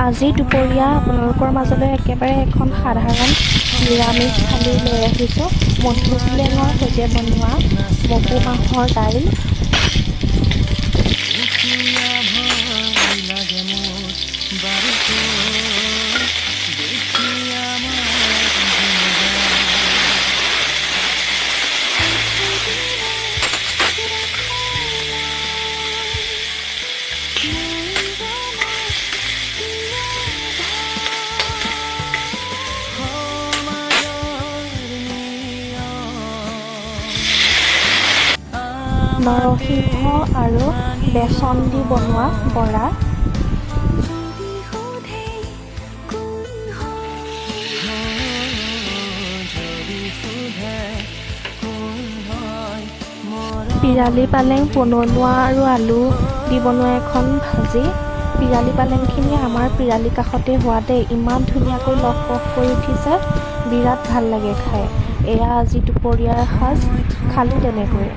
আজি দুপৰীয়া আপোনালোকৰ মাজলৈ একেবাৰে এখন সাধাৰণ নিৰামিষ থালি লৈ আহিছোঁ। মধুসোলেঙৰ সৈতে বনোৱা মগু মাহৰ দাইল, নৰসিংহ আৰু বেচন দি বনোৱা বৰা, পিৰালি পালেং পনৌনোৱা আৰু আলু দি বনোৱা এখন ভাজি। পিৰালি পালেংখিনি আমাৰ পিৰালি কাষতে হোৱাতে ইমান ধুনীয়াকৈ লহপহ কৰি উঠিছে, বিৰাট ভাল লাগে খাই। এয়া আজি দুপৰীয়াৰ সাজ, খালোঁ তেনেকৈ।